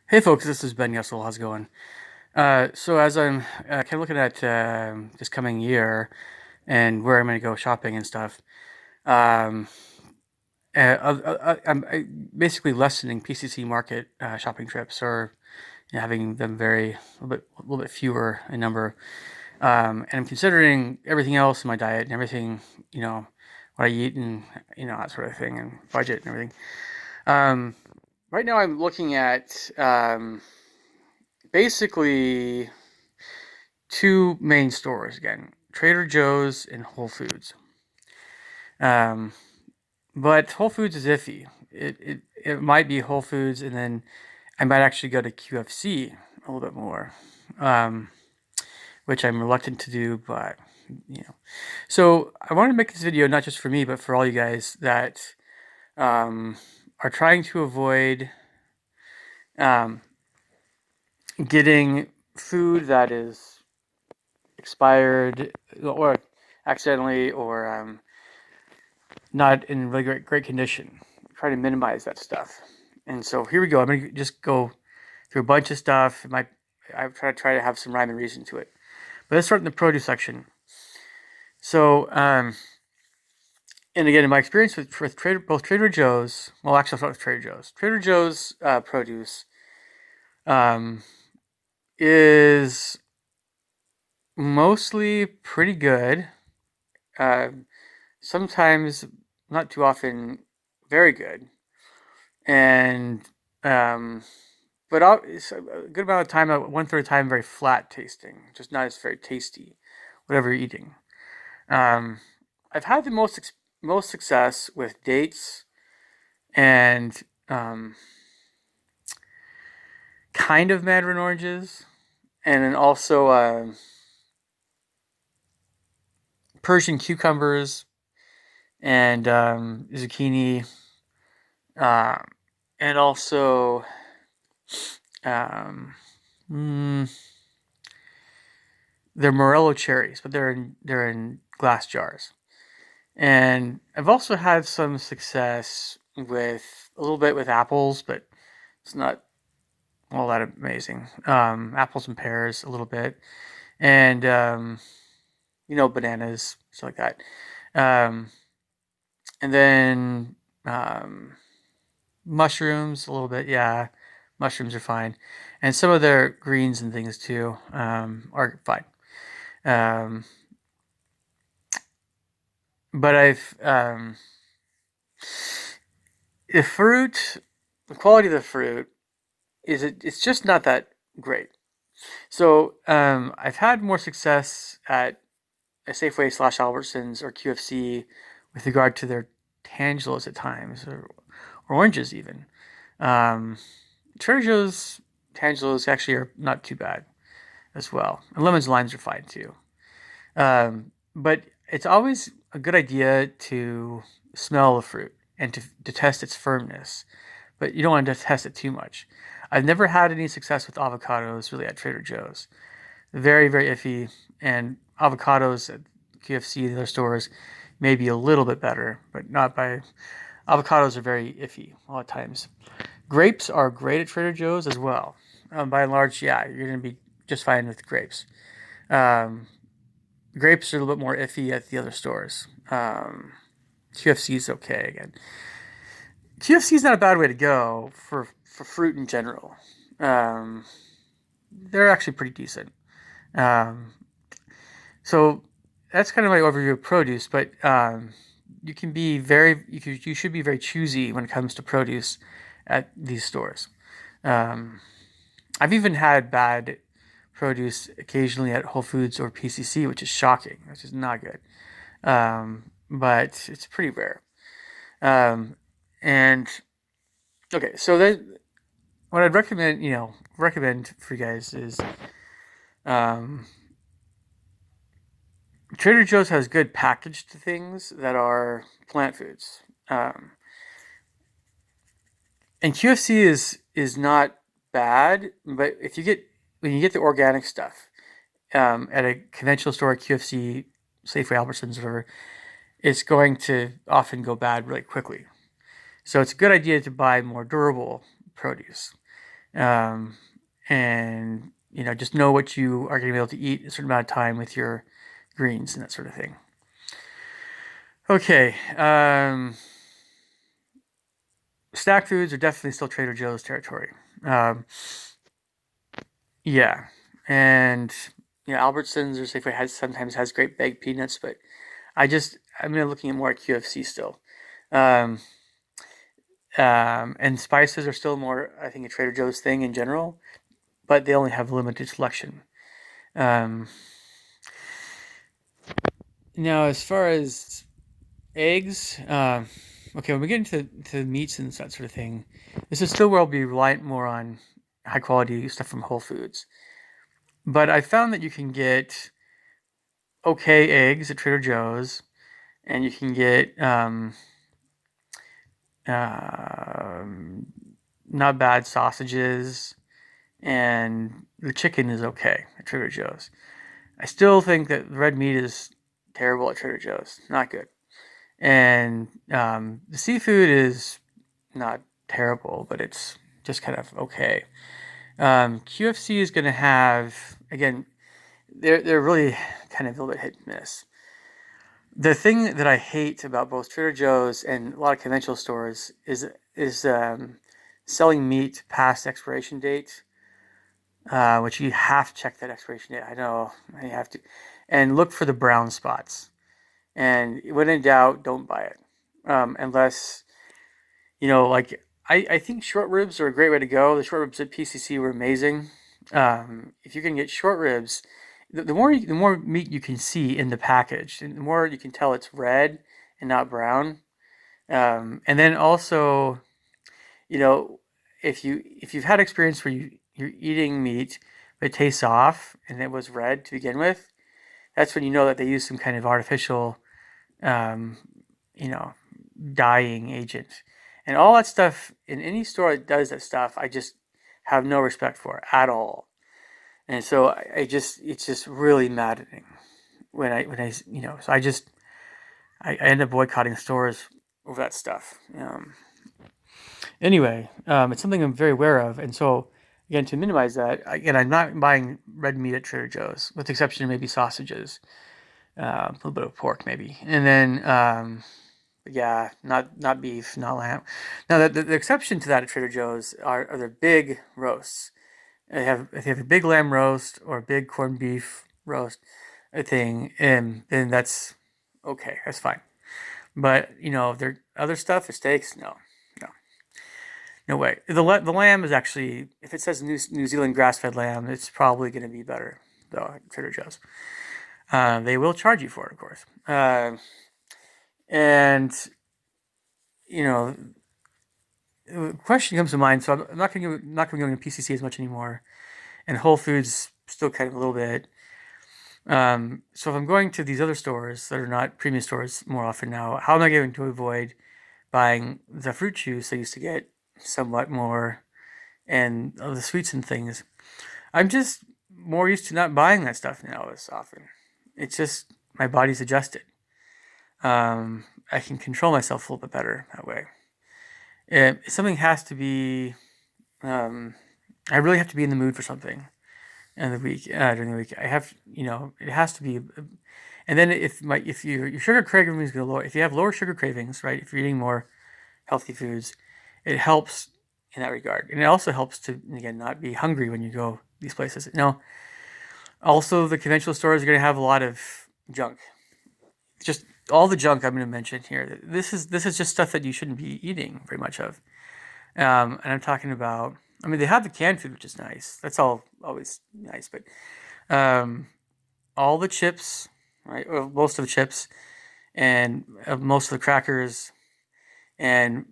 Hey folks, this is Ben Yessel. How's it going? So as I'm kind of looking at this coming year and where I'm going to go shopping and stuff, um, I'm basically lessening PCC market shopping trips or having them a little bit fewer in number. And I'm considering everything else in my diet and everything, you know, what I eat and that sort of thing and budget and everything. Um, right now, I'm looking at basically two main stores again, Trader Joe's and Whole Foods. Um, but Whole Foods is iffy. It might be Whole Foods, and then I might actually go to QFC a little bit more, um, which I'm reluctant to do. But you know, so I wanted to make this video not just for me, but for all you guys that um, are trying to avoid um, getting food that is expired or accidentally or not in really great condition. Try to minimize that stuff. And so here we go. I'm gonna just go through a bunch of stuff. I try to have some rhyme and reason to it. But let's start in the produce section. So, and again, in my experience with both Trader Joe's, well, actually, I'll start with Trader Joe's. Trader Joe's produce um, is mostly pretty good. Uh, Sometimes, not too often, very good. And um, but it's a good amount of time, 1/3 of the time, very flat tasting, just not as very tasty, whatever you're eating. Um, I've had the most success with dates and kind of mandarin oranges, and then also Persian cucumbers and zucchini, uh, and also um, mm, they're Morello cherries, but they're in glass jars. And I've also had some success with a little bit with apples, but it's not all that amazing. Apples and pears a little bit, and bananas, stuff like that. Um, and then mushrooms a little bit. Yeah, mushrooms are fine, and some of their greens and things too are fine. Um, but the fruit, the quality of the fruit it's just not that great. So I've had more success at a Safeway slash Albertsons or QFC with regard to their tangelos at times or oranges even. Um, Trader Joe's tangelos actually are not too bad as well. And lemons and limes are fine too. But it's always a good idea to smell the fruit and to test its firmness, but you don't want to test it too much. I've never had any success with avocados really at Trader Joe's. Very, very iffy. And avocados at QFC and other stores may be a little bit better, but not by. Avocados are very iffy a lot of times. Grapes are great at Trader Joe's as well. By and large, yeah, you're going to be just fine with grapes. Um, Grapes are a little bit more iffy at the other stores. QFC is okay again. QFC is not a bad way to go for fruit in general. Um, they're actually pretty decent. Um, so that's kind of my overview of produce. But you should be very choosy when it comes to produce at these stores. Um, I've even had bad produce occasionally at Whole Foods or PCC, which is shocking, which is not good. But it's pretty rare. Um, and okay, so what I'd recommend for you guys is um, Trader Joe's has good packaged things that are plant foods, and QFC is not bad, but if you get when you get the organic stuff at a conventional store, QFC, Safeway, Albertsons, whatever, it's going to often go bad really quickly. So it's a good idea to buy more durable produce. um, and just know what you are going to be able to eat a certain amount of time with your greens and that sort of thing. Okay, snack foods are definitely still Trader Joe's territory. Um, yeah, and Albertsons or Safeway sometimes has great baked peanuts, but I'm looking at more at QFC still. Um, and spices are still more, I think, a Trader Joe's thing in general, but they only have limited selection. Um, Now, as far as eggs, okay, when we get into to meats and that sort of thing, this is still where I'll be reliant more on high quality stuff from Whole Foods. But I found that you can get okay eggs at Trader Joe's, and you can get um, not bad sausages, and the chicken is okay at Trader Joe's. I still think that red meat is terrible at Trader Joe's, not good. And the seafood is not terrible, but it's just kind of okay. QFC is going to have, again, they're really kind of a little bit hit and miss. The thing that I hate about both Trader Joe's and a lot of conventional stores is selling meat past expiration date, which you have to check that expiration date. I know you have to, and look for the brown spots. And when in doubt, don't buy it, unless like I think short ribs are a great way to go. The short ribs at PCC were amazing. If you can get short ribs, the more meat you can see in the package, and the more you can tell it's red and not brown. And then also, you know, if you've had experience where you're eating meat but it tastes off and it was red to begin with, that's when you know that they use some kind of artificial, um, you know, dyeing agent. And all that stuff in any store that does that stuff, I just have no respect for at all. And so it's just really maddening so I end up boycotting stores over that stuff. Anyway, it's something I'm very aware of. And so, again, to minimize that, again, I'm not buying red meat at Trader Joe's, with the exception of maybe sausages, a little bit of pork maybe. And then, yeah, not beef, not lamb. Now, the exception to that at Trader Joe's are their big roasts. If they have a big lamb roast or a big corned beef roast thing, and then that's okay, that's fine. But their other stuff, the steaks, no, no, no way. The lamb is actually, if it says New Zealand grass fed lamb, it's probably going to be better though at Trader Joe's. They will charge you for it, of course. And you know, the question comes to mind. So I'm not going to go into PCC as much anymore, and Whole Foods still kind of a little bit. So if I'm going to these other stores that are not premium stores more often now, how am I going to avoid buying the fruit juice I used to get somewhat more and the sweets and things? I'm just more used to not buying that stuff now as often. It's just my body's adjusted. I can control myself a little bit better that way. Something has to be. I really have to be in the mood for something in the week during the week. I have, it has to be. And then if your sugar cravings go lower, if you have lower sugar cravings, right? If you're eating more healthy foods, it helps in that regard, and it also helps to again not be hungry when you go these places. Also the conventional stores are going to have a lot of junk. Just all the junk I'm going to mention here. This is just stuff that you shouldn't be eating very much of. And I'm talking about. I mean, they have the canned food, which is nice. That's all always nice, but um, all the chips, right? Or most of the chips, and most of the crackers, and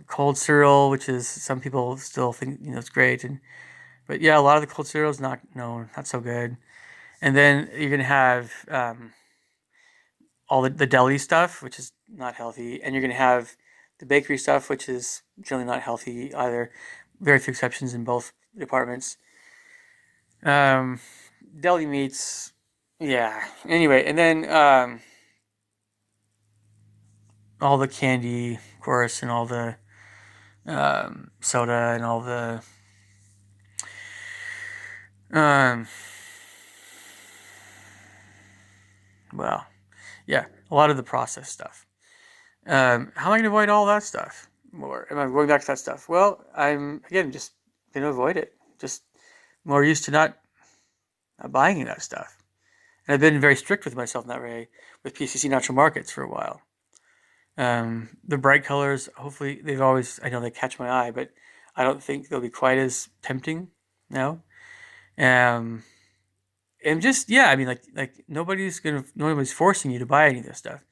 cold cereal, which is some people still think it's great, but yeah, a lot of the cold cereal is not so good. And then you're gonna have all the deli stuff, which is not healthy, and you're gonna have the bakery stuff, which is generally not healthy either. Very few exceptions in both departments. Um, Deli meats, yeah. Anyway, and then all the candy, of course, and all the soda and all the Um, well, yeah, a lot of the processed stuff. How am I going to avoid all that stuff? Or am I going back to that stuff? Well, I'm again just going to avoid it. Just more used to not buying any of that stuff. And I've been very strict with myself in that way with PCC Natural Markets for a while. The bright colors, hopefully, I know they catch my eye, but I don't think they'll be quite as tempting now. Um, and just, yeah, I mean, nobody's forcing you to buy any of this stuff.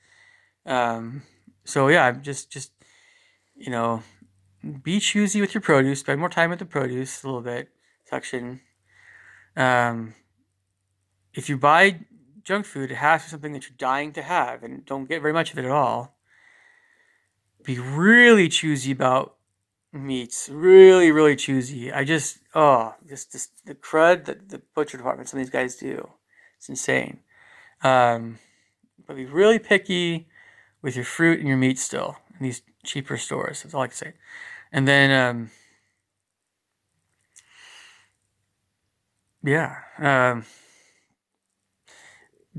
Um, so yeah, I'm just, you know, be choosy with your produce, spend more time with the produce a little bit section. Um, if you buy junk food, it has to be something that you're dying to have and don't get very much of it at all. Be really choosy about meats. Really, really choosy. Just the crud that the butcher department, some of these guys do. It's insane. Um, but be really picky with your fruit and your meat still in these cheaper stores. That's all I can say. And then, yeah,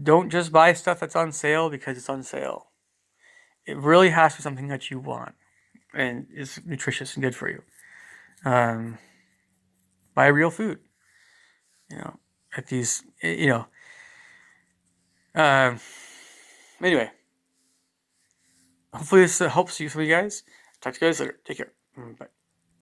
don't just buy stuff that's on sale because it's on sale. It really has to be something that you want and is nutritious and good for you. Um, buy real food, you know, at these, Um, anyway, hopefully this helps you, some of you guys. Talk to you guys later. Take care. Bye.